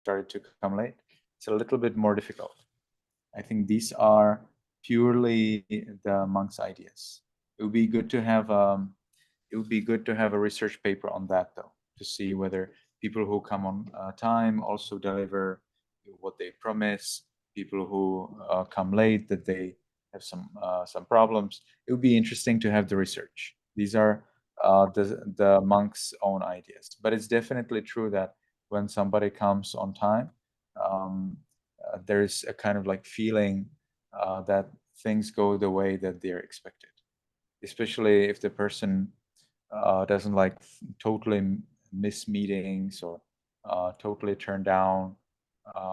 started to come late, it's a little bit more difficult. I think these are purely the monk's ideas. It would be good to have a research paper on that, though, to see whether people who come on time also deliver what they promise. People who come late, that they have some problems. It would be interesting to have the research. These are the monk's own ideas, but it's definitely true that when somebody comes on time, there's a kind of like feeling that things go the way that they're expected, especially if the person doesn't like totally miss meetings or totally turn down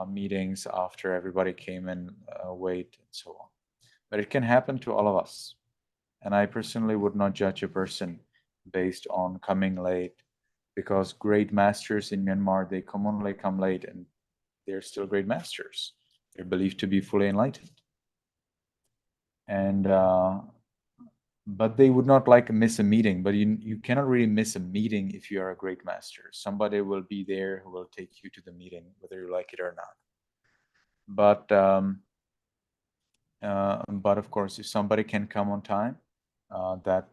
meetings after everybody came in wait and so on. But it can happen to all of us. And I personally would not judge a person based on coming late, because great masters in Myanmar, they commonly come late and they're still great masters. They're believed to be fully enlightened. And but they would not like miss a meeting. But you cannot really miss a meeting if you are a great master. Somebody will be there who will take you to the meeting, whether you like it or not. But of course, if somebody can come on time, that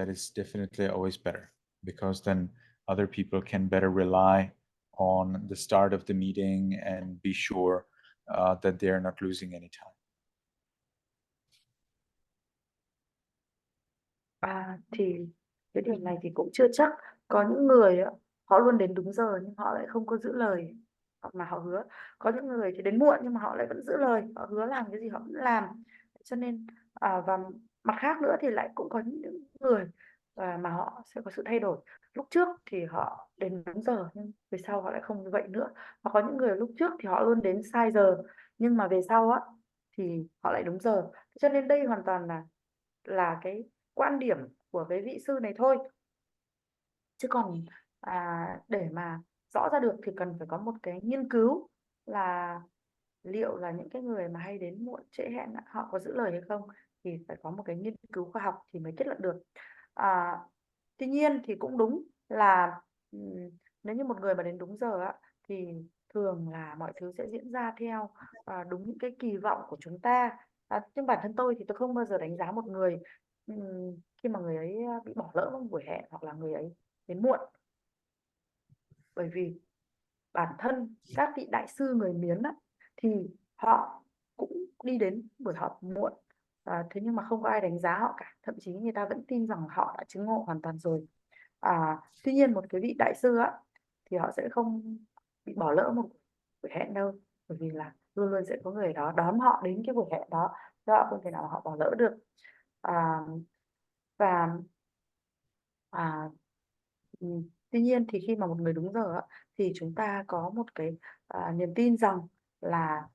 is definitely always better, because then other people can better rely on the start of the meeting and be sure that they're not losing any time. Thì cái điều này thì cũng chưa chắc. Có những người á, họ luôn đến đúng giờ nhưng họ lại không có giữ lời mà họ hứa. Có những người thì đến muộn nhưng mà họ lại vẫn giữ lời, họ hứa làm cái gì họ vẫn làm. Cho nên và mặt khác nữa thì lại cũng có những người mà họ sẽ có sự thay đổi. Lúc trước thì họ đến đúng giờ nhưng về sau họ lại không như vậy nữa. Hoặc có những người lúc trước thì họ luôn đến sai giờ nhưng mà về sau á thì họ lại đúng giờ. Cho nên đây hoàn toàn là cái quan điểm của cái vị sư này thôi. Chứ còn để mà rõ ra được thì cần phải có một cái nghiên cứu là liệu là những cái người mà hay đến muộn trễ hẹn họ có giữ lời hay không, thì phải có một cái nghiên cứu khoa học thì mới kết luận được. Tuy nhiên thì cũng đúng là nếu như một người mà đến đúng giờ á, thì thường là mọi thứ sẽ diễn ra theo đúng những cái kỳ vọng của chúng ta. Nhưng bản thân tôi thì tôi không bao giờ đánh giá một người khi mà người ấy bị bỏ lỡ một buổi hẹn hoặc là người ấy đến muộn, bởi vì bản thân các vị đại sư người Miến á, thì họ cũng đi đến buổi họp muộn, thế nhưng mà không có ai đánh giá họ cả, thậm chí người ta vẫn tin rằng họ đã chứng ngộ hoàn toàn rồi. Tuy nhiên một cái vị đại sư á thì họ sẽ không bị bỏ lỡ một buổi hẹn đâu, bởi vì là luôn luôn sẽ có người đó đón họ đến cái buổi hẹn đó, cho họ không thể nào mà họ bỏ lỡ được. à, và à, Tuy nhiên thì khi mà một người đúng giờ á, thì chúng ta có một cái niềm tin rằng là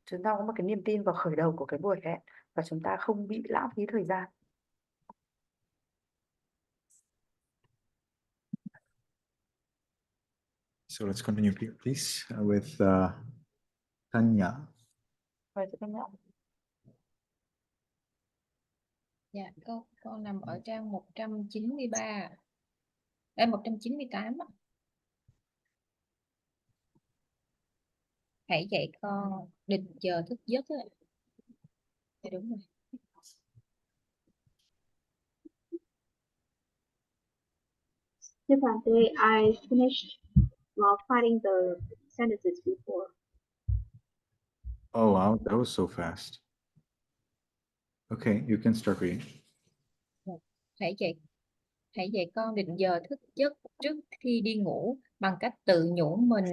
chúng ta có một cái niềm tin vào khởi đầu của cái buổi hẹn và chúng ta không bị lãng phí thời gian. So let's continue, please, with Tanya. Mời chị Thanh Nhã. Dạ, con nằm ở trang 193. Đây 198 á. Hãy dạy con định giờ thức giấc á. Dạ, đúng rồi. Yes, Auntie, I finished finding the sentences before. Oh, wow, that was so fast. Okay, you can start reading. Hãy dạy con định giờ thức giấc trước khi đi ngủ bằng cách tự nhủ mình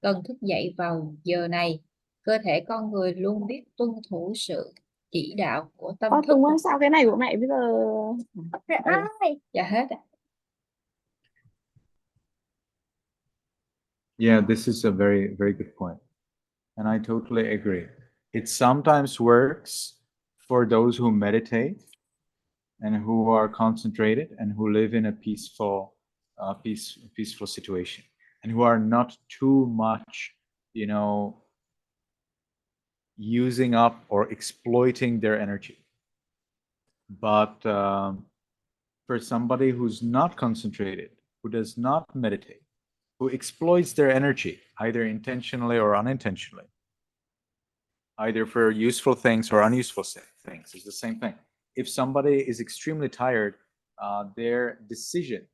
cần thức dậy vào giờ này. Cơ thể con người luôn biết tuân thủ sự chỉ đạo của tâm thức. Tùng ơi, sao cái này của mẹ bây giờ? Dạ hết. Yeah, this is a very, very good point. And I totally agree. It sometimes works for those who meditate and who are concentrated and who live in a peaceful situation, and who are not too much, using up or exploiting their energy. But for somebody who's not concentrated, who does not meditate, who exploits their energy, either intentionally or unintentionally, either for useful things or unuseful things. It's the same thing. If somebody is extremely tired, their decision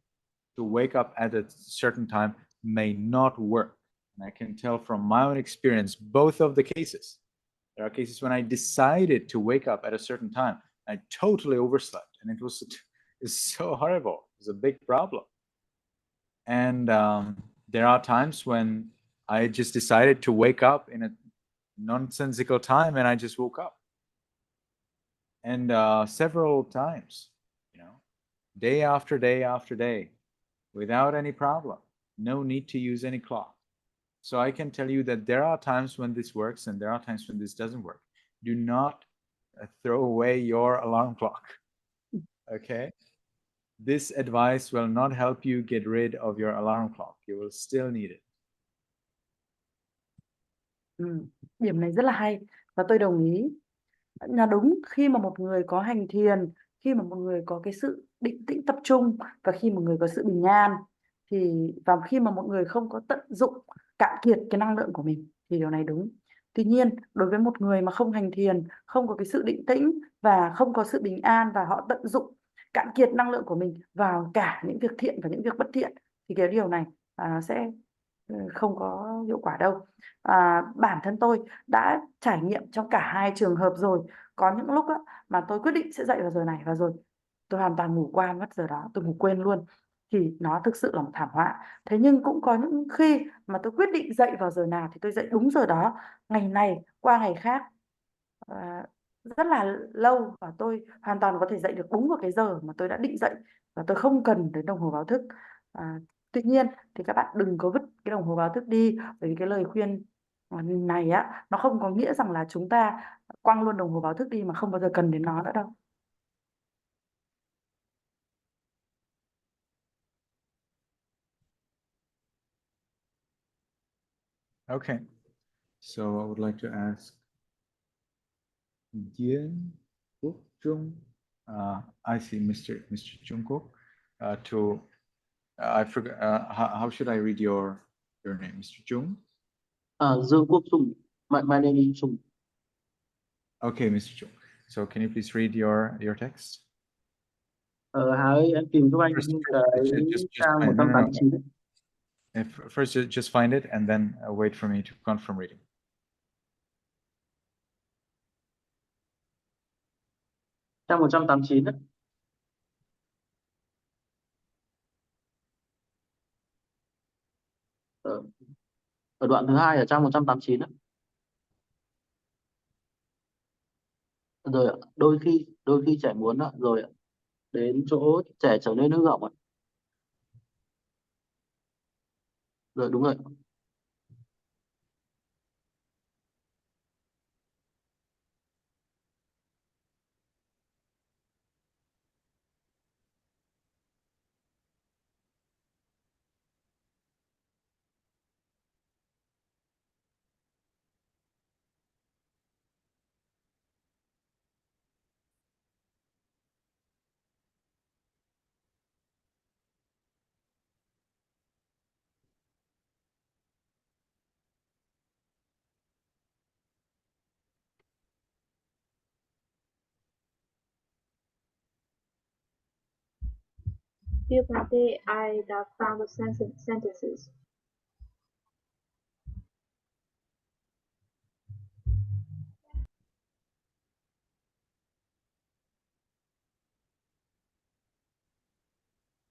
to wake up at a certain time may not work. And I can tell from my own experience, both of the cases. There are cases when I decided to wake up at a certain time, I totally overslept, and it's so horrible. It's a big problem. And there are times when I just decided to wake up in a nonsensical time, and I just woke up. And several times, day after day after day, without any problem, no need to use any clock. So I can tell you that there are times when this works and there are times when this doesn't work. Do not throw away your alarm clock. Okay? This advice will not help you get rid of your alarm clock. You will still need it. Điểm này rất là hay và tôi đồng ý. Là đúng, khi mà một người có hành thiền, khi mà một người có cái sự định tĩnh tập trung và khi một người có sự bình an và khi mà một người không có tận dụng cạn kiệt cái năng lượng của mình thì điều này đúng. Tuy nhiên, đối với một người mà không hành thiền, không có cái sự định tĩnh và không có sự bình an và họ tận dụng cạn kiệt năng lượng của mình vào cả những việc thiện và những việc bất thiện thì cái điều này sẽ không có hiệu quả đâu. Bản thân tôi đã trải nghiệm trong cả hai trường hợp rồi. Có những lúc mà tôi quyết định sẽ dậy vào giờ này và rồi tôi hoàn toàn ngủ qua mất giờ đó, tôi ngủ quên luôn, thì nó thực sự là một thảm họa. Thế nhưng cũng có những khi mà tôi quyết định dậy vào giờ nào thì tôi dậy đúng giờ đó, ngày này qua ngày khác, rất là lâu, và tôi hoàn toàn có thể dậy được đúng vào cái giờ mà tôi đã định dậy và tôi không cần đến đồng hồ báo thức. Tuy nhiên thì các bạn đừng có vứt cái đồng hồ báo thức đi, bởi vì cái lời khuyên này nó không có nghĩa rằng là chúng ta quăng luôn đồng hồ báo thức đi mà không bao giờ cần đến nó nữa đâu. Okay. So I would like to ask Yin Quốc Trung. I see Mr. Trung Quốc. I forgot. How should I read your name, Mr. Trung? Dương Quốc Trung. My name is Trung. Okay, Mr. Trung. So can you please read your text? Hãy em tìm giúp anh cái trang 189. First, just find it and then wait for me to confirm reading. Trang 189 đấy. Ở đoạn thứ hai ở trang 189 đấy. Rồi đôi khi trẻ muốn rồi đến chỗ trẻ trở nên hư hỏng ạ. Rồi đúng rồi. Dear Bhante, I have found the sentences.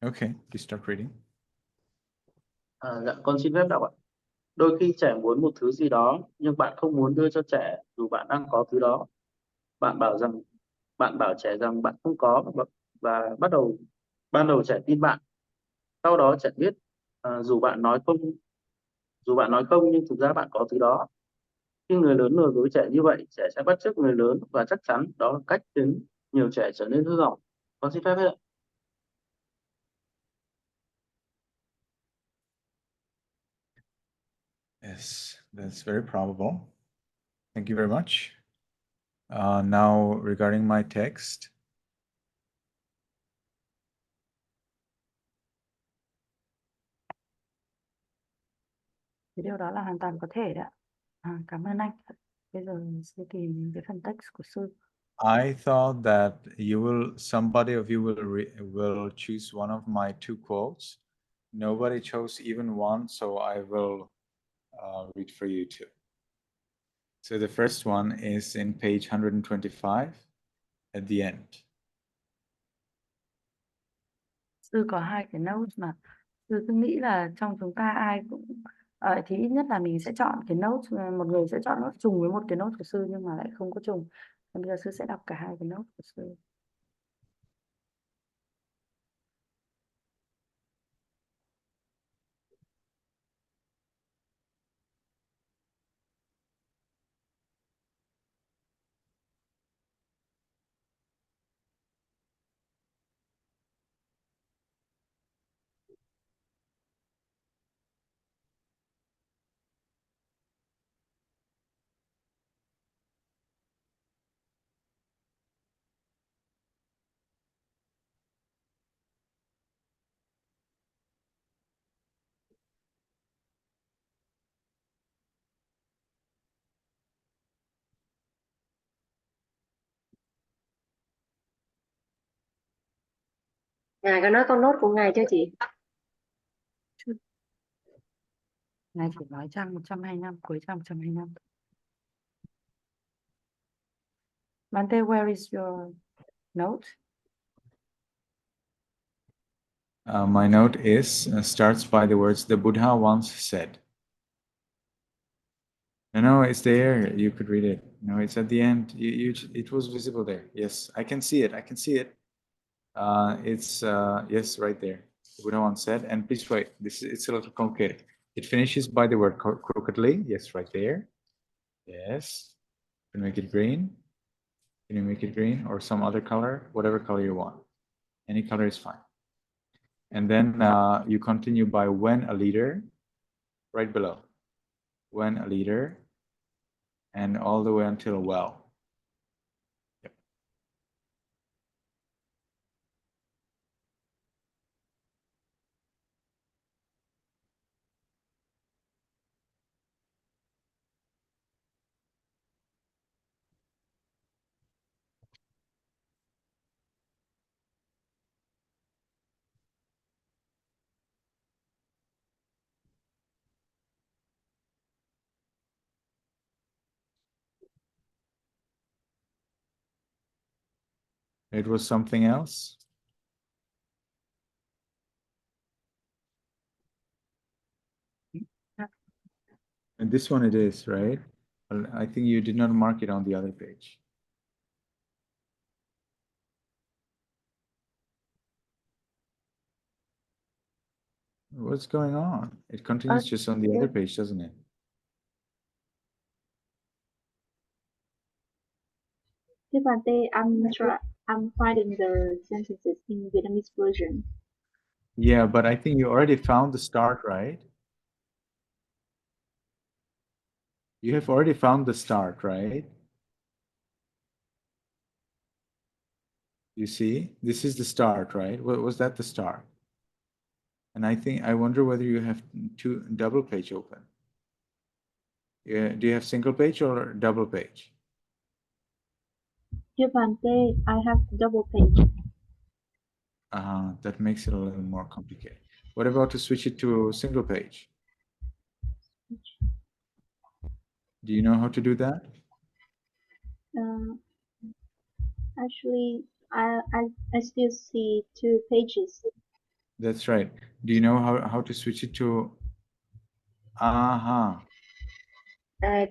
Okay, please start reading. Dạ, con xin phép đọc ạ. Đôi khi trẻ muốn một thứ gì đó nhưng bạn không muốn đưa cho trẻ dù bạn đang có thứ đó. Bạn bảo trẻ rằng bạn không có và ban đầu trẻ tin bạn. Sau đó trẻ biết dù bạn nói không nhưng thực ra bạn có thứ đó. Khi người lớn lừa dối trẻ như vậy, trẻ sẽ bắt chước người lớn và chắc chắn đó là cách khiến nhiều trẻ trở nên hư hỏng. Con xin phép hết ạ. Yes, that's very probable. Thank you very much. Now, regarding my text. Cái điều đó là hoàn toàn có thể đấy ạ. Cảm ơn anh. Bây giờ sư tìm cái phần text của sư. I thought that somebody of you will choose one of my 2 quotes. Nobody chose even one, so I will read for you too. So the first one is in page 125 at the end. Sư có 2 cái notes mà sư cứ nghĩ là trong chúng ta ai cũng thì ít nhất là mình sẽ chọn cái notes, một người sẽ chọn notes trùng với một cái notes của sư nhưng mà lại không có trùng. Bây giờ sư sẽ đọc cả 2 cái notes của sư. Ngài có nói con nốt của Ngài chưa chị? Ngài chỉ nói trang 125, cuối trang 125. Bante, where is your note? My note starts by the words the Buddha once said. No, it's there. You could read it. No, it's at the end. It was visible there. Yes, I can see it. I can see it. It's yes, right there. The Buddha once said, and please wait. It's a little complicated. It finishes by the word crookedly. Yes, right there. Yes. Can you make it green? Can you make it green or some other color? Whatever color you want. Any color is fine. And then you continue by when a leader, right below. When a leader, and all the way until well. Yep. It was something else. And this one it is, right? I think you did not mark it on the other page. What's going on? It continues just on the other page, doesn't it? Dear Bante, I'm finding the sentences in Vietnamese version. Yeah, but I think you already found the start, right? You have already found the start, right? You see, this is the start, right? Was that the start? And I wonder whether you have double page open. Yeah, do you have single page or double page? Dear Bante, I have double page. That makes it a little more complicated. What about to switch it to single page? Do you know how to do that? Actually, I still see 2 pages. That's right. Do you know how to switch it to?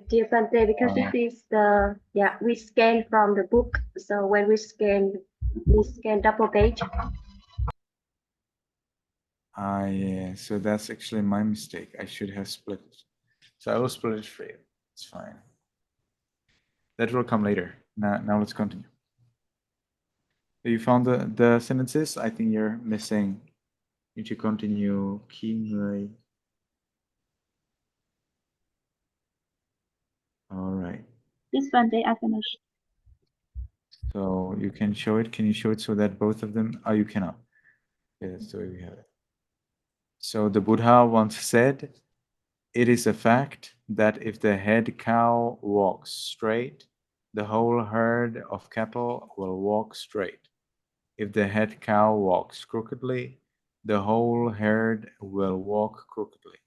Dear Bante, because this is the we scan from the book. So when we scan double page. Yeah. So that's actually my mistake. I should have split it. So I will split it for you. It's fine. That will come later. Now let's continue. You found the sentences. I think you're missing. You need to continue. Khi người. All right. This Bante, I finished. So you can show it. Can you show it so that both of them? Oh, you cannot. Okay, that's the way we have it. So the Buddha once said, It is a fact that if the head cow walks straight, the whole herd of cattle will walk straight. If the head cow walks crookedly, the whole herd will walk crookedly.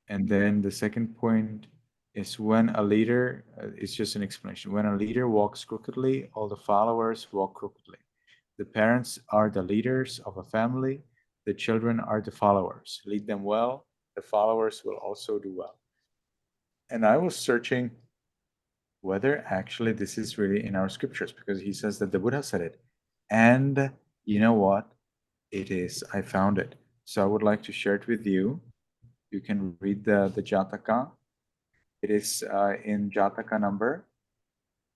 And then the second point is when a leader, it's just an explanation. When a leader walks crookedly, all the followers walk crookedly. The parents are the leaders of a family. The children are the followers. Lead them well. The followers will also do well. And I was searching whether actually this is really in our scriptures, because he says that the Buddha said it. And you know what? It is. I found it. So I would like to share it with you. You can read the Jataka. It is in Jataka number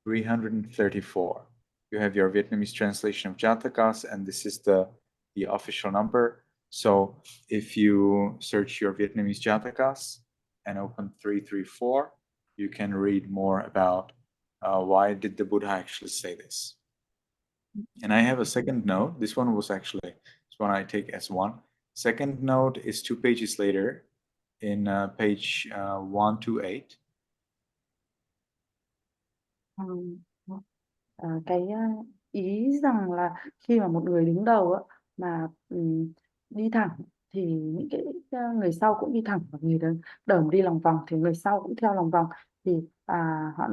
334. You have your Vietnamese translation of Jatakas, and this is the official number. So if you search your Vietnamese Jatakas and open 334, you can read more about why did the Buddha actually say this. And I have a second note. This one was actually, this one I take as one. Second note is 2 pages later in page 128. Cái ý rằng là khi mà một người đứng đầu á, mà đi thẳng thì những cái người sau cũng đi thẳng, và người đầu đi lòng vòng thì người sau cũng theo lòng vòng. Thì họ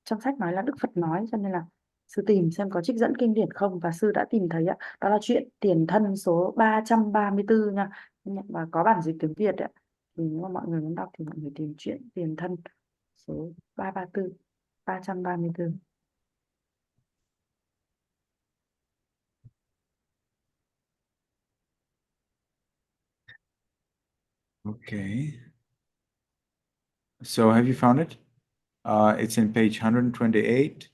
trong sách nói là Đức Phật nói, cho nên là sư tìm xem có trích dẫn kinh điển không, và sư đã tìm thấy đó là chuyện Tiền Thân số 334 nha, và có bản dịch tiếng Việt ạ. Thì nếu mà mọi người muốn đọc thì mọi người tìm chuyện Tiền Thân số 334. Okay. So have you found it? It's in page 128,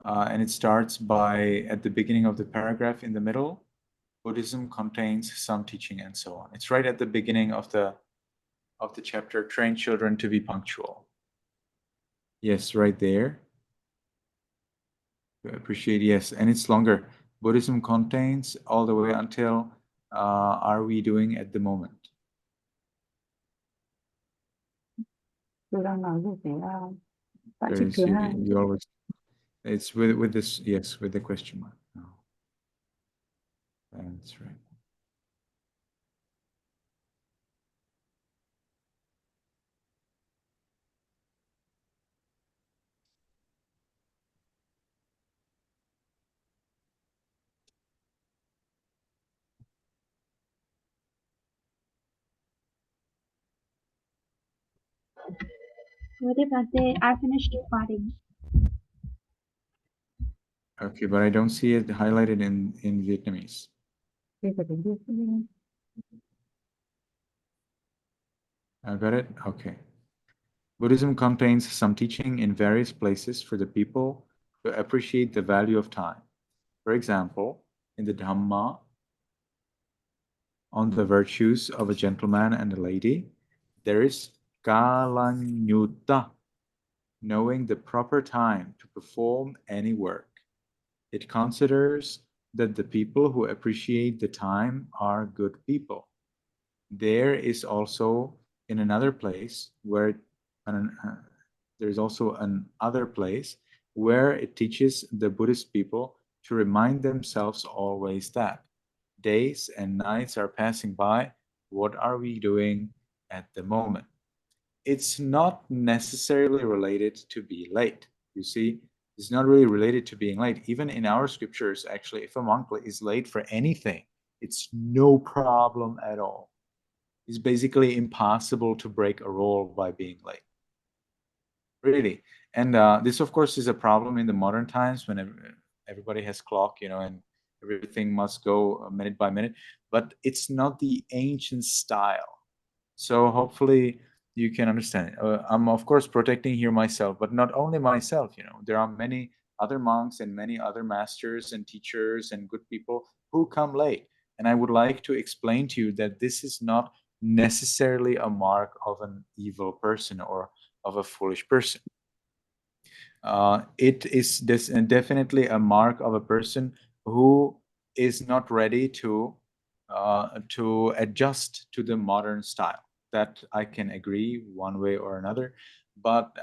and it starts by, at the beginning of the paragraph in the middle, Buddhism contains some teaching and so on. It's right at the beginning of the chapter, train children to be punctual. Yes, right there. I appreciate, yes, and it's longer. Buddhism contains all the way until are we doing at the moment? Tôi đang nói về cái đoạn trích There's, thứ hai. you always, it's with this, yes, with the question mark. No. That's right. I finished fighting. Okay, but I don't see it highlighted in Vietnamese. I got it? Okay. Buddhism contains some teaching in various places for the people to appreciate the value of time. For example, in the Dhamma, on the virtues of a gentleman and a lady, there is Kalanyutta, knowing the proper time to perform any work. It considers that the people who appreciate the time are good people. There is also in another place where there's also another place where it teaches the Buddhist people to remind themselves always that days and nights are passing by. What are we doing at the moment? It's not necessarily related to be late. You see, it's not really related to being late. Even in our scriptures, actually, if a monk is late for anything, it's no problem at all. It's basically impossible to break a rule by being late. Really. And this, of course, is a problem in the modern times when everybody has clock, and everything must go minute by minute. But it's not the ancient style. So hopefully you can understand it. I'm, of course, protecting here myself, but not only myself. There are many other monks and many other masters and teachers and good people who come late. And I would like to explain to you that this is not necessarily a mark of an evil person or of a foolish person. It is definitely a mark of a person who is not ready to adjust to the modern style. that I can agree one way or another, but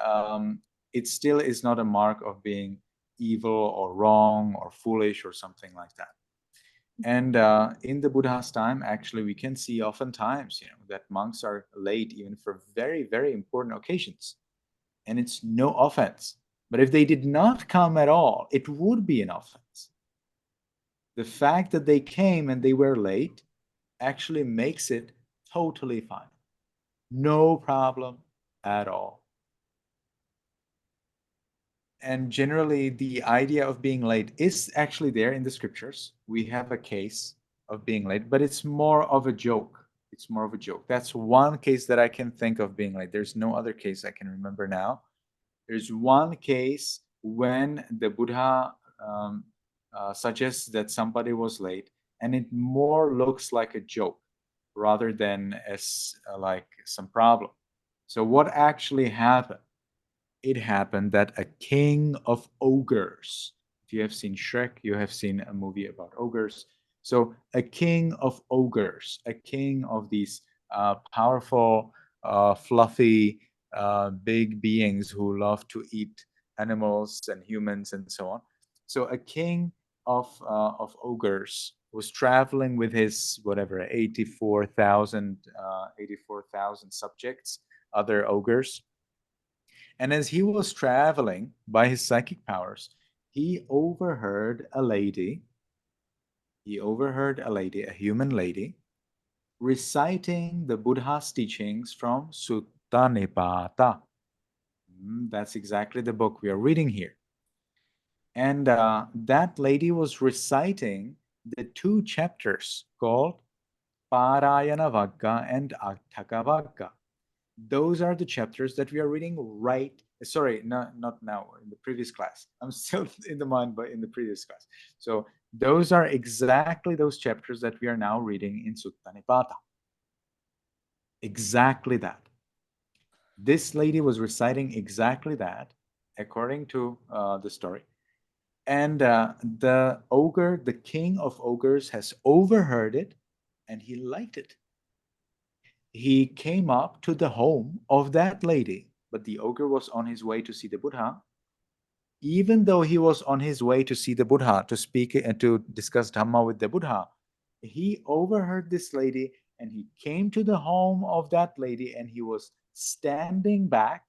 it still is not a mark of being evil or wrong or foolish or something like that. And in the Buddha's time, actually, we can see oftentimes, that monks are late even for very, very important occasions. And it's no offense. But if they did not come at all, it would be an offense. The fact that they came and they were late actually makes it totally fine. No problem at all. And generally, the idea of being late is actually there in the scriptures. We have a case of being late, but it's more of a joke. It's more of a joke. That's one case that I can think of being late. There's no other case I can remember now. There's one case when the Buddha suggests that somebody was late, and it more looks like a joke rather than as like some problem. So what actually happened? It happened that a king of ogres, if you have seen Shrek, you have seen a movie about ogres. So a king of ogres, a king of these powerful, fluffy, big beings who love to eat animals and humans and so on. So a king of ogres was traveling with his whatever 84,000 subjects, other ogres. And as he was traveling by his psychic powers, he overheard a lady, a human lady, reciting the Buddha's teachings from Sutta Nipata. That's exactly the book we are reading here. And that lady was reciting the 2 chapters called Parayana Vagga and Attaka Vagga. Those are the chapters that we are reading not now, in the previous class. I'm still in the mind, but in the previous class. So those are exactly those chapters that we are now reading in Sutta Nipata. Exactly that. This lady was reciting exactly that, according to the story. And the ogre, the king of ogres, has overheard it, and he liked it. He came up to the home of that lady, but the ogre was on his way to see the Buddha. Even though he was on his way to see the Buddha, to speak and to discuss Dhamma with the Buddha, he overheard this lady, and he came to the home of that lady, and he was standing back.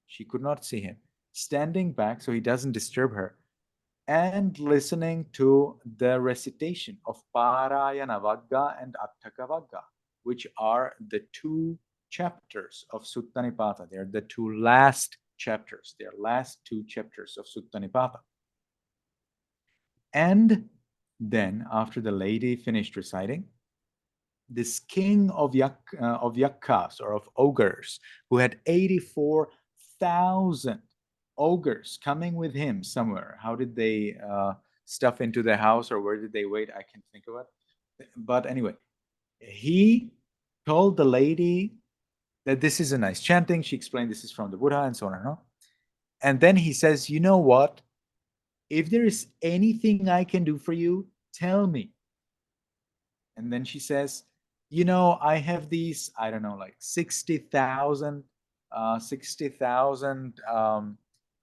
She could not see him. Standing back so he doesn't disturb her, and listening to the recitation of Parayana Vagga and Attaka Vagga, which are the 2 chapters of Sutta Nipata. They're the 2 last chapters. They're last 2 chapters of Sutta Nipata. And then, after the lady finished reciting, this king of Yakkas, or of ogres, who had 84,000 ogres coming with him somewhere. How did they stuff into the house, or where did they wait? I can't think of it. But anyway, he told the lady that this is a nice chanting. She explained this is from the Buddha and so on and on. And then he says, you know what? If there is anything I can do for you, tell me. And then she says, I have these, I don't know, like 60,000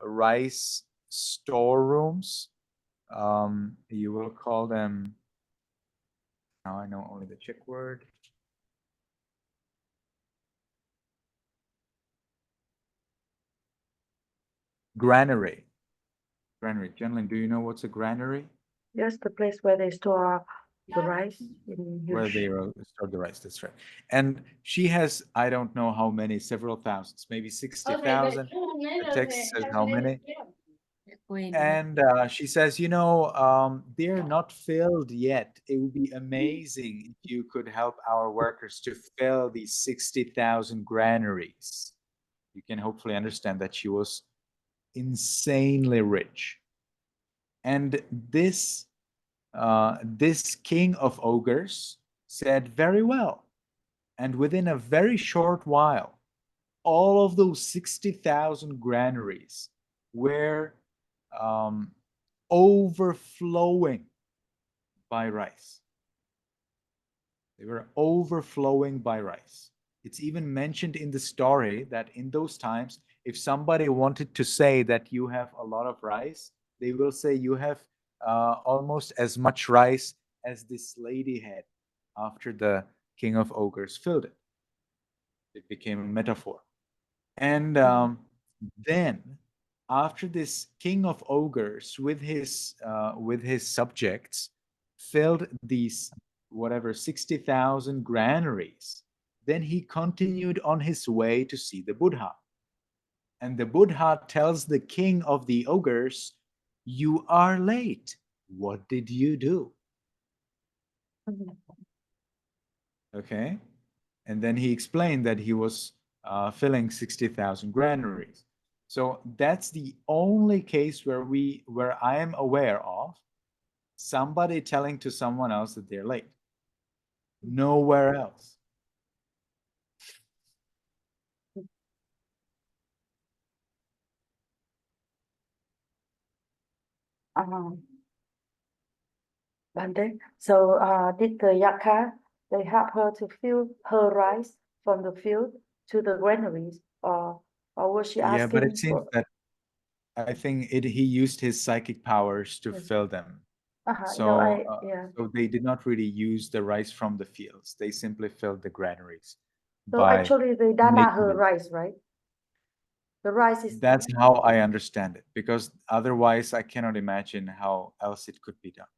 rice storerooms. You will call them, now I know only the Czech word. Granary. Jenlin, do you know what's a granary? Yes, the place where they store the rice in Where huge. they store the rice, that's right. And she has, I don't know how many, several thousands, maybe 60,000. The text says how many. And she says, they're not filled yet. It would be amazing if you could help our workers to fill these 60,000 granaries. You can hopefully understand that she was insanely rich. And this king of ogres said, very well. And within a very short while, all of those 60,000 granaries were overflowing by rice. They were overflowing by rice. It's even mentioned in the story that in those times, if somebody wanted to say that you have a lot of rice, they will say you have almost as much rice as this lady had after the king of ogres filled it. It became a metaphor. And then after this king of ogres with his subjects filled these whatever 60,000 granaries, then he continued on his way to see the Buddha. And the Buddha tells the king of the ogres, "You are late. What did you do?" Okay. And then he explained that he was filling 60,000 granaries. So that's the only case where I am aware of somebody telling to someone else that they're late. Nowhere else. Bante, so did the Yaka, they help her to fill her rice from the field to the granaries, or was she Yeah, but it asking seems for? that I think he used his psychic powers to Yes. fill them. No, So, yeah. so they did not really use the rice from the fields. They simply filled the granaries So by actually they dana making her it. rice, right? The rice is. That's how I understand it, because otherwise I cannot imagine how else it could be done.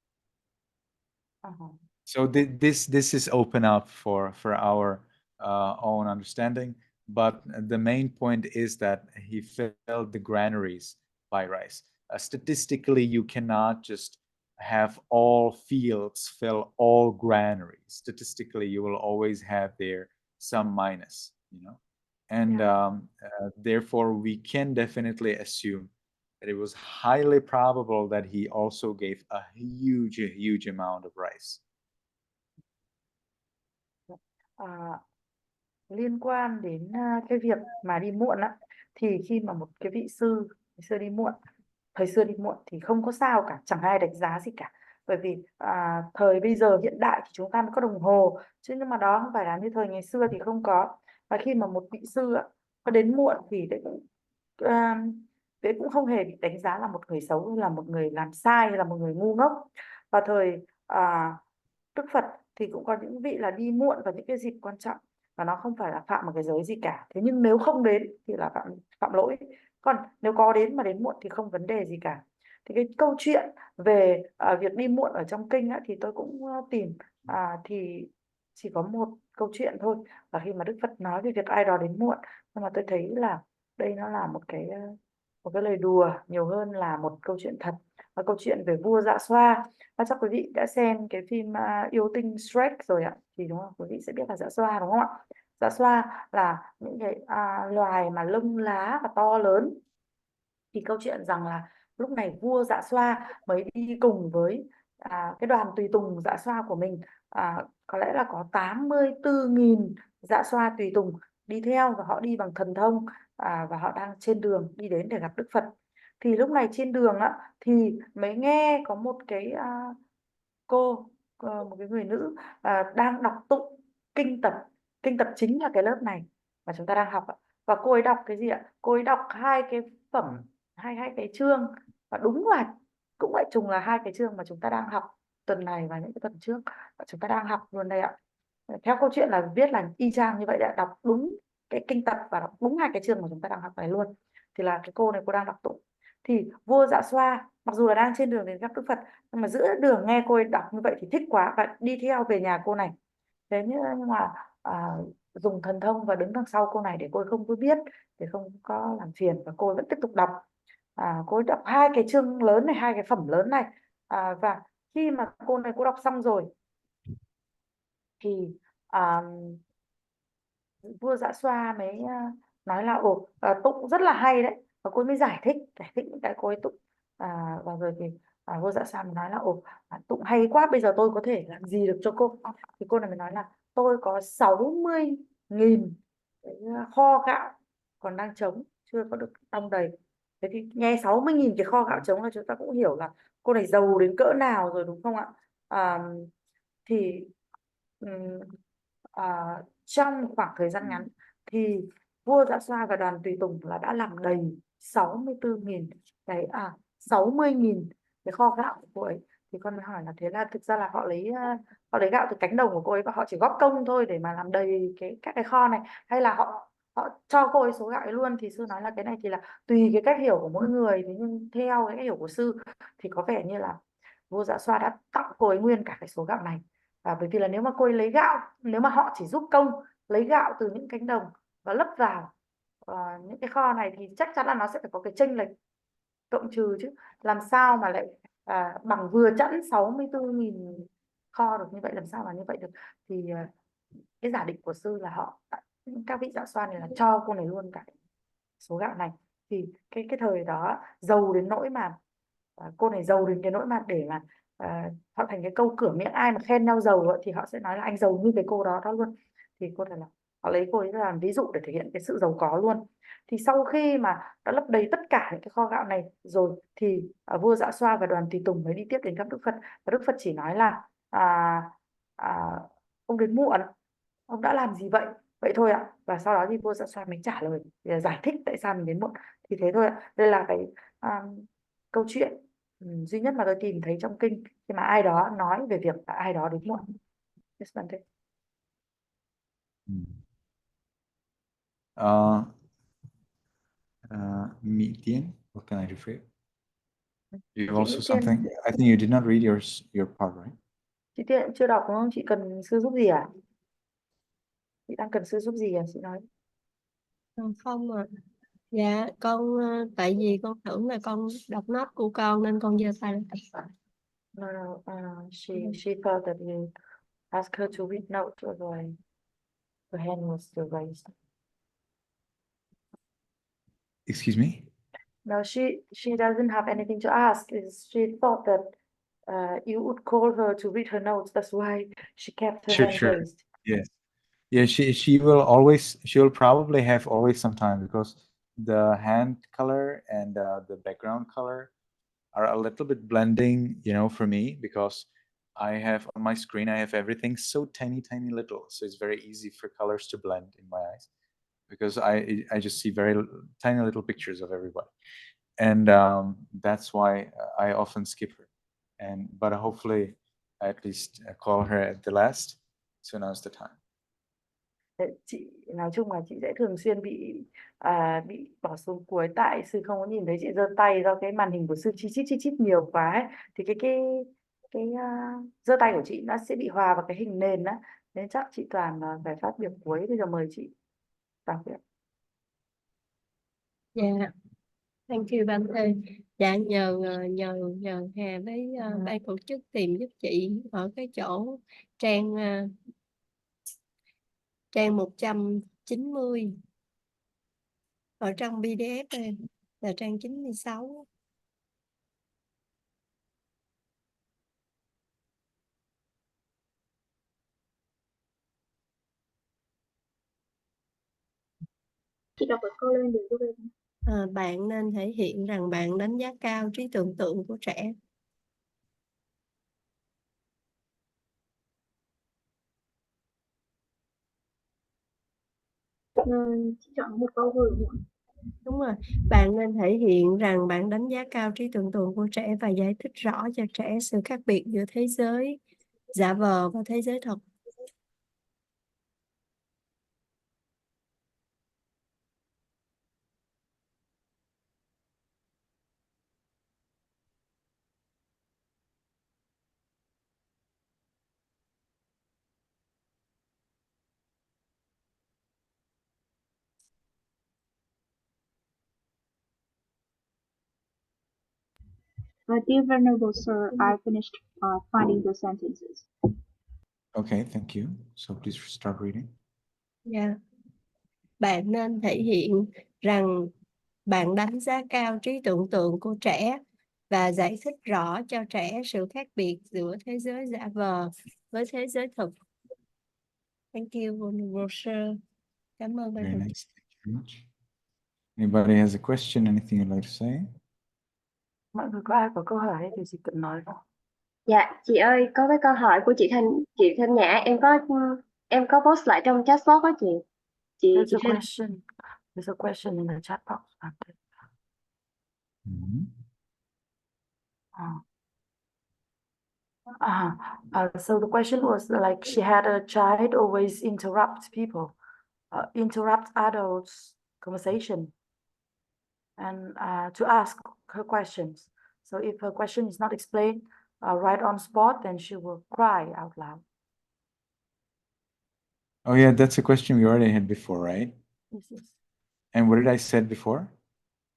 So this is open up for our own understanding, but the main point is that he filled the granaries by rice. Statistically, you cannot just have all fields fill all granaries. Statistically, you will always have there some minus, and therefore we can definitely assume that it was highly probable that he also gave a huge amount of rice. Liên quan đến cái việc mà đi muộn á, thì khi mà một cái vị sư thời xưa đi muộn thì không có sao cả, chẳng ai đánh giá gì cả, bởi vì thời bây giờ hiện đại thì chúng ta mới có đồng hồ, chứ nhưng mà đó không phải là như thời ngày xưa thì không có. Và khi mà một vị sư có đến muộn thì đấy cũng không hề bị đánh giá là một người xấu, hay là một người làm sai, hay là một người ngu ngốc. Và thời Đức Phật thì cũng có những vị là đi muộn vào những cái dịp quan trọng, và nó không phải là phạm một cái giới gì cả. Thế nhưng nếu không đến thì là phạm lỗi, còn nếu có đến mà đến muộn thì không vấn đề gì cả. Thì cái câu chuyện về việc đi muộn ở trong kinh thì tôi cũng tìm thì chỉ có một câu chuyện thôi, và khi mà Đức Phật nói về việc ai đó đến muộn, nhưng mà tôi thấy là đây nó là một cái lời đùa nhiều hơn là một câu chuyện thật. Và câu chuyện về vua Dạ Xoa, và chắc quý vị đã xem cái phim Yêu tinh Shrek rồi ạ, thì đúng không, quý vị sẽ biết là dạ xoa đúng không ạ? Dạ xoa là những cái loài mà lông lá và to lớn. Thì câu chuyện rằng là lúc này vua Dạ Xoa mới đi cùng với cái đoàn tùy tùng dạ xoa của mình, có lẽ là có 84.000 dạ xoa tùy tùng đi theo, và họ đi bằng thần thông, và họ đang trên đường đi đến để gặp Đức Phật. Thì lúc này trên đường thì mới nghe có một cái một cái người nữ đang đọc tụng kinh tập. Kinh tập chính là cái lớp này mà chúng ta đang học ạ. Và cô ấy đọc cái gì ạ? Cô ấy đọc hai cái phẩm, hai cái chương, và đúng là cũng lại trùng là hai cái chương mà chúng ta đang học tuần này và những cái tuần trước chúng ta đang học luôn đây ạ. Theo câu chuyện là viết là y chang như vậy đã đọc đúng cái kinh tập và đọc đúng hai cái chương mà chúng ta đang học này luôn. Thì là cái cô này cô đang đọc tụng. Thì vua Dạ Xoa mặc dù là đang trên đường đến gặp Đức Phật, nhưng mà giữa đường nghe cô ấy đọc như vậy thì thích quá và đi theo về nhà cô này. Thế nhưng mà dùng thần thông và đứng đằng sau cô này để cô ấy không có biết, để không có làm phiền, và cô ấy vẫn tiếp tục đọc. Cô ấy đọc hai cái chương lớn này, hai cái phẩm lớn này, và khi mà cô đọc xong rồi thì vua Dạ Xoa mới nói là tụng rất là hay đấy, và cô ấy mới giải thích những cái cô ấy tụng. Và rồi thì vua Dạ Xoa mới nói là tụng hay quá, bây giờ tôi có thể làm gì được cho cô? Thì cô này mới nói là tôi có 60.000 cái kho gạo còn đang trống, chưa có được đong đầy. Thế thì nghe 60.000 cái kho gạo trống là chúng ta cũng hiểu là cô này giàu đến cỡ nào rồi, đúng không ạ? Thì trong khoảng thời gian ngắn thì vua Dạ Xoa và đoàn tùy tùng là đã làm đầy 64.000 cái 60.000 cái kho gạo của cô ấy. Thì con mới hỏi là thế là thực ra là họ lấy gạo từ cánh đồng của cô ấy và họ chỉ góp công thôi để mà làm đầy các cái kho này, hay là họ họ cho cô ấy số gạo ấy luôn. Thì sư nói là cái này thì là tùy cái cách hiểu của mỗi người, thế nhưng theo cái cách hiểu của sư thì có vẻ như là vua Dạ Xoa đã tặng cô ấy nguyên cả cái số gạo này. Và bởi vì là nếu mà cô ấy lấy gạo, nếu mà họ chỉ giúp công lấy gạo từ những cánh đồng và lấp vào những cái kho này thì chắc chắn là nó sẽ phải có cái chênh lệch cộng trừ chứ, làm sao mà lại bằng vừa chẵn 64.000 kho được, như vậy làm sao mà như vậy được. Thì cái giả định của sư là các vị Dạ Xoa này là cho cô này luôn cả số gạo này. Thì cái thời đó giàu đến nỗi mà cô này giàu đến cái nỗi mà để mà họ thành cái câu cửa miệng, ai mà khen nhau giàu thì họ sẽ nói là anh giàu như cái cô đó luôn. Thì cô này là họ lấy cô ấy làm ví dụ để thể hiện cái sự giàu có luôn. Thì sau khi mà đã lấp đầy tất cả những cái kho gạo này rồi thì vua Dạ Xoa và đoàn tùy tùng mới đi tiếp đến gặp Đức Phật. Và Đức Phật chỉ nói là à, ông đến muộn, ông đã làm gì vậy, vậy thôi ạ. Và sau đó thì vua Dạ Xoa mới trả lời giải thích tại sao mình đến muộn. Thì thế thôi ạ. Đây là cái câu chuyện duy nhất mà tôi tìm thấy trong kinh khi mà ai đó nói về việc là ai đó đến muộn. Yes, Bante. Mỹ Tiến, what can I refer? You have Chị also Mỹ Tiên, something. I think you did not read your part, right? chị Tiên cũng chưa đọc đúng không? Chị cần sư giúp gì à? Chị đang cần sư giúp gì à? Chị nói. Không à. Dạ con tại vì con tưởng là con đọc note của con nên con giơ tay lên. No, she thought that you asked her to read note, rồi her hand was still raised. Excuse me? No, she doesn't have anything to ask. She thought that you would call her to read her notes. That's why she kept her hand Sure. raised. Yes. Yeah, she will probably have always some time because the hand color and the background color are a little bit blending, for me, because I have on my screen, I have everything so tiny little. So it's very easy for colors to blend in my eyes because I just see very tiny little pictures of everybody. And that's why I often skip her. But hopefully I at least call her at the last, so now's the time. Chị nói chung là chị sẽ thường xuyên bị bỏ xuống cuối tại sư không có nhìn thấy chị giơ tay do cái màn hình của sư chi chít nhiều quá ấy. Thì cái giơ tay của chị nó sẽ bị hòa vào cái hình nền á, nên chắc chị Toàn phải phát biểu cuối. Bây giờ mời chị Toàn Việt. Dạ, thank you Bante. Dạ nhờ Hà với ban tổ chức tìm giúp chị ở cái chỗ trang 190 ở trong PDF này là trang 96. Chị đọc cái câu lên được giúp em. Bạn nên thể hiện rằng bạn đánh giá cao trí tưởng tượng của trẻ. Chị chọn một câu vừa muộn. Đúng rồi, bạn nên thể hiện rằng bạn đánh giá cao trí tưởng tượng của trẻ và giải thích rõ cho trẻ sự khác biệt giữa thế giới giả vờ và thế giới thật. Dear Venerable Sir, I finished finding the sentences. Okay, thank you. So please start reading. Yeah. Bạn nên thể hiện rằng bạn đánh giá cao trí tưởng tượng của trẻ và giải thích rõ cho trẻ sự khác biệt giữa thế giới giả vờ với thế giới thực. Thank you, Venerable Sir. Cảm ơn bạn. Very nice. Thank you very much. Anybody has a question, anything you'd like to say? Mọi người có ai có câu hỏi thì chỉ cần nói thôi. Dạ, chị ơi, có cái câu hỏi của chị Thanh Nhã, Em có post lại trong chat box á chị. There's a Thêm. question. There's a question in the chat box. Mhm. So the question was like she had a child always interrupt people, interrupt adults' conversation, and to ask her questions. So if her question is not explained right on spot, then she will cry out loud. Oh yeah, that's a question we already had before, right? Yes. And what did I said before?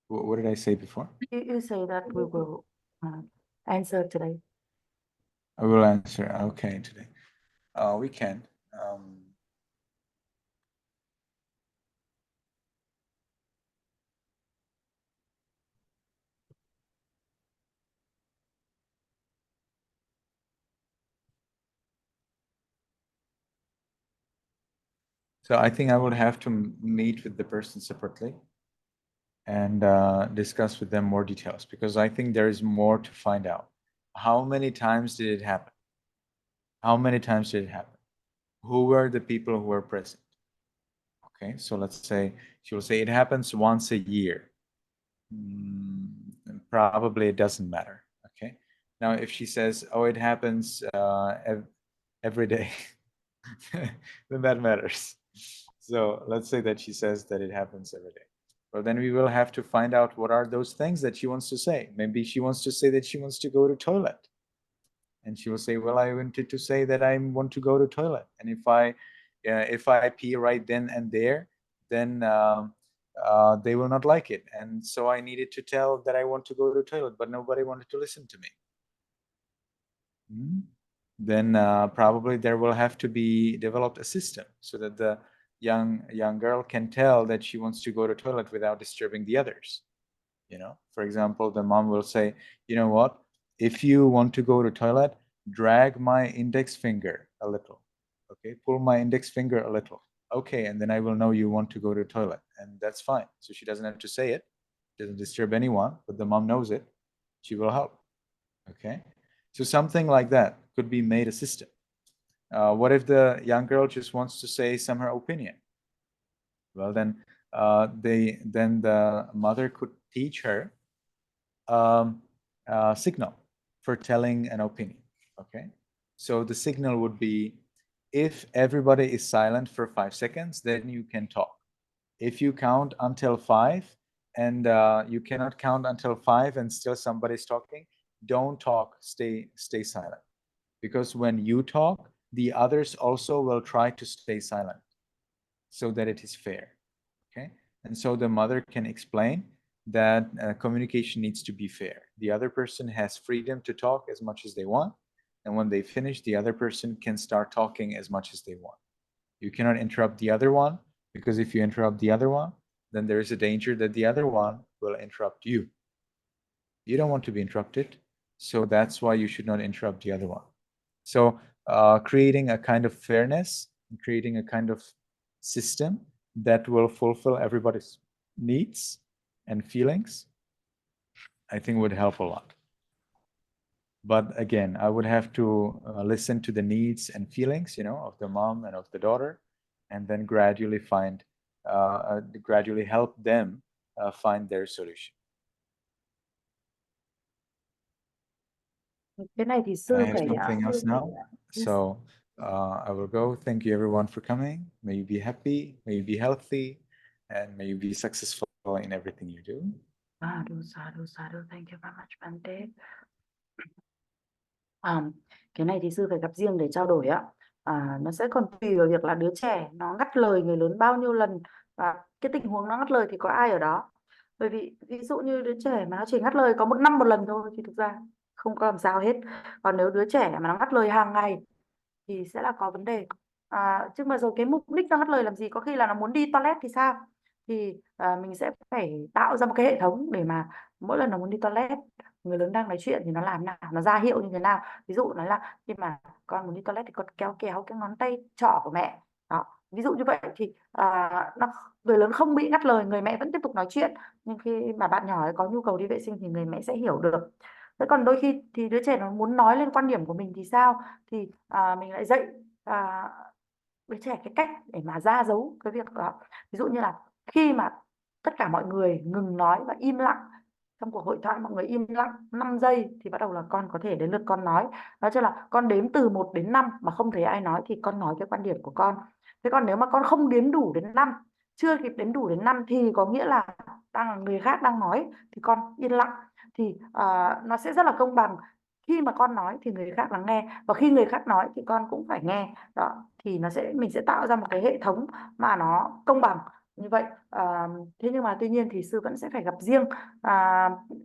What did I say before? You say that we will answer today. I will answer. Okay, today. We can. So I think I would have to meet with the person separately and discuss with them more details, because I think there is more to find out. How many times did it happen? How many times did it happen? Who were the people who were present? Okay, so let's say she will say it happens once a year. Probably it doesn't matter. Okay, now if she says, oh, it happens every day, then that matters. So let's say that she says that it happens every day. Well, then we will have to find out what are those things that she wants to say. Maybe she wants to say that she wants to go to toilet. And she will say, well, I wanted to say that I want to go to toilet. And if I pee right then and there, then they will not like it. And so I needed to tell that I want to go to toilet, but nobody wanted to listen to me. Then probably there will have to be developed a system so that the young girl can tell that she wants to go to toilet without disturbing the others. For example, the mom will say, you know what, if you want to go to toilet, drag my index finger a little. Okay, pull my index finger a little. Okay, and then I will know you want to go to toilet, and that's fine. So she doesn't have to say it, doesn't disturb anyone, but the mom knows it. She will help. Okay, so something like that could be made a system. What if the young girl just wants to say some her opinion? Well, then the mother could teach her signal for telling an opinion. Okay, so the signal would be, if everybody is silent for 5 seconds, then you can talk. If you count until 5 and you cannot count until 5 and still somebody's talking, don't talk, stay silent. Because when you talk, the others also will try to stay silent so that it is fair. Okay, and so the mother can explain that communication needs to be fair. The other person has freedom to talk as much as they want, and when they finish, the other person can start talking as much as they want. You cannot interrupt the other one, because if you interrupt the other one, then there is a danger that the other one will interrupt you. You don't want to be interrupted, so that's why you should not interrupt the other one. So creating a kind of fairness, creating a kind of system that will fulfill everybody's needs and feelings, I think would help a lot. But again, I would have to listen to the needs and feelings, of the mom and of the daughter, and then gradually help them find their solution. Cái này thì I sư have phải something else now. So I will go. Thank you everyone for coming. May you be happy, may you be healthy, and may you be successful in everything you do. Sadhu. Thank you very much, Bante. Cái này thì sư phải gặp riêng để trao đổi á. Nó sẽ còn tùy vào việc là đứa trẻ nó ngắt lời người lớn bao nhiêu lần, và cái tình huống nó ngắt lời thì có ai ở đó. Bởi vì ví dụ như đứa trẻ mà nó chỉ ngắt lời có một năm một lần thôi thì thực ra không có làm sao hết. Còn nếu đứa trẻ mà nó ngắt lời hàng ngày thì sẽ là có vấn đề. Chứ mà rồi cái mục đích nó ngắt lời làm gì, có khi là nó muốn đi toilet thì sao? Thì mình sẽ phải tạo ra một cái hệ thống để mà mỗi lần nó muốn đi toilet, người lớn đang nói chuyện thì nó làm nào, nó ra hiệu như thế nào. Ví dụ nói là khi mà con muốn đi toilet thì con kéo cái ngón tay trỏ của mẹ đó. Ví dụ như vậy thì người lớn không bị ngắt lời, người mẹ vẫn tiếp tục nói chuyện, nhưng khi mà bạn nhỏ ấy có nhu cầu đi vệ sinh thì người mẹ sẽ hiểu được. Thế còn đôi khi thì đứa trẻ nó muốn nói lên quan điểm của mình thì sao, thì mình lại dạy đứa trẻ cái cách để mà ra dấu cái việc đó. Ví dụ như là khi mà tất cả mọi người ngừng nói và im lặng trong cuộc hội thoại, mọi người im lặng 5 giây thì bắt đầu là con có thể đến lượt con nói. Đó chứ là con đếm từ 1 đến 5 mà không thấy ai nói thì con nói cái quan điểm của con. Thế còn nếu mà con không đếm đủ đến 5, chưa kịp đếm đủ đến 5 thì có nghĩa là đang là người khác đang nói thì con yên lặng, thì nó sẽ rất là công bằng. Khi mà con nói thì người khác lắng nghe, và khi người khác nói thì con cũng phải nghe. Đó thì mình sẽ tạo ra một cái hệ thống mà nó công bằng như vậy. Thế nhưng mà tuy nhiên thì sư vẫn sẽ phải gặp riêng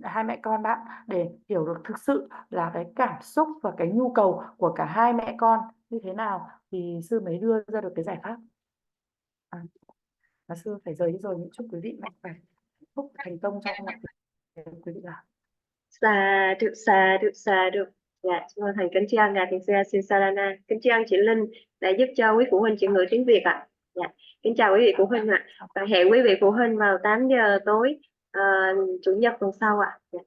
hai mẹ con bạn để hiểu được thực sự là cái cảm xúc và cái nhu cầu của cả hai mẹ con như thế nào thì sư mới đưa ra được cái giải pháp. Và sư phải rời đi rồi, nhưng chúc quý vị mạnh khỏe, hạnh phúc, thành công trong mọi việc quý vị làm. Xà được. Dạ, thầy kính tri ân Ngài Thiền sư Ngài Sarana, kính tri ân chị Linh đã giúp cho quý phụ huynh chuyển ngữ tiếng Việt ạ. Dạ, kính chào quý vị phụ huynh ạ. Và hẹn quý vị phụ huynh vào 8 giờ tối Chủ nhật tuần sau ạ. Dạ.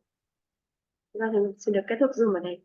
Vâng, xin được kết thúc Zoom ở đây.